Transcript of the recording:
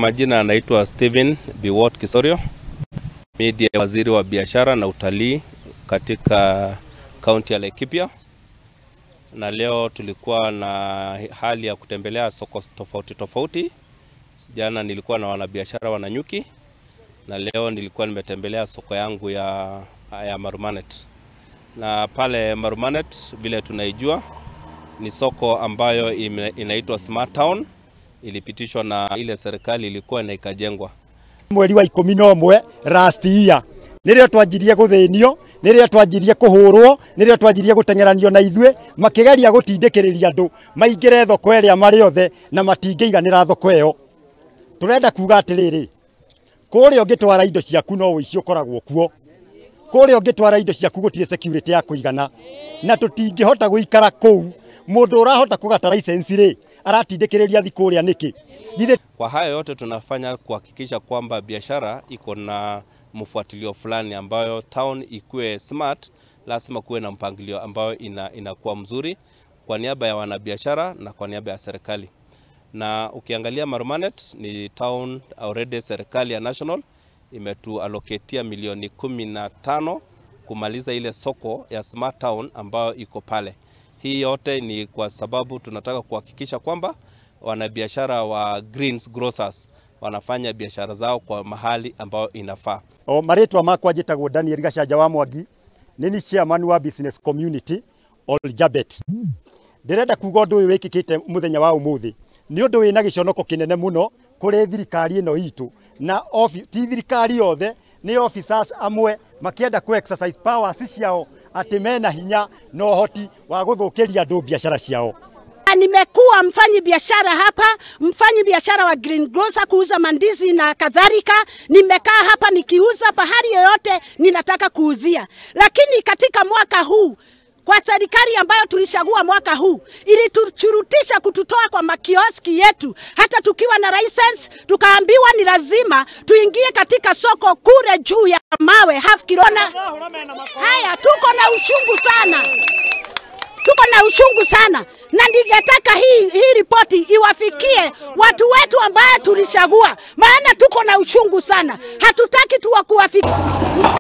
Majina anaitwa Steven Biwott Kisorio. Mimi ndiye waziri wa biashara na utalii katika kaunti ya Laikipia. Na leo tulikuwa na hali ya kutembelea soko tofauti. Jana nilikuwa na wanabiashara wananyuki na leo nilikuwa nimetembelea soko yangu ya Marumanet. Na pale Marumanet vile tunaijua ni soko ambayo inaitwa Smart Town, ilipitishwa na ile serikali ilikuwa na ikajengwa. Mweri wa 11 last year nirio twanjirie guthenio, nirio twanjirie kuhurwo, nirio twanjirie gutengeranio na ithue makigeria gutindikiriria andu maingire thoko iria mari othe na matingeiganira thoko iyo. Turenda kuga atiriri, kuri ungitwara indo ciaku no wici ukoragwo kuo, kuri ungitwara indo ciaku gutire security ya kuigana na tutingihota guikara kou. Mundu urahota kugata license ri aratindikiriria thiku ria niki. Kwa hayo yote tunafanya kuhakikisha kwamba biashara iko na mfuatilio fulani ambayo town ikue smart, lazima kuwe na mpangilio ambayo inakuwa mzuri kwa niaba ya wanabiashara na kwa niaba ya serikali. Na ukiangalia Marumanet ni town already serikali ya national imetuallocatea milioni 15 kumaliza ile soko ya Smart Town ambayo iko pale. Hii yote ni kwa sababu tunataka kuhakikisha kwamba wanabiashara wa greens grocers wanafanya biashara zao kwa mahali ambao inafaa. Maretwa makwa njitagwo Daniel Gacanja wa Mwangi, nini chairman wa business community Oljabet. Ndirenda kuga undu uyu wikikite muthenya wa umuthi ni undu wina giconoko kinene muno kuri thirikari ino itu na ti thirikari yothe ni officers amwe makienda ku exercise powers ciao ati mena hinya na uhoti wa guthukiria andu biashara ciao. Nimekuwa mfanyi biashara hapa, mfanyi biashara wa green grocer, kuuza mandizi na kadhalika. Nimekaa hapa nikiuza pahali yoyote ninataka kuuzia. Lakini katika mwaka huu, kwa serikali ambayo tulishagua mwaka huu, ilituchurutisha kututoa kwa makioski yetu. Hata tukiwa na license, tukaambiwa ni lazima tuingie katika soko kule juu ya mawe half kilona. Haya, tuko na ushungu sana. Tuko na ushungu sana na ningetaka hii ripoti iwafikie watu wetu ambao tulishagua, maana tuko na ushungu sana. Hatutaki tuwa kuwafikia.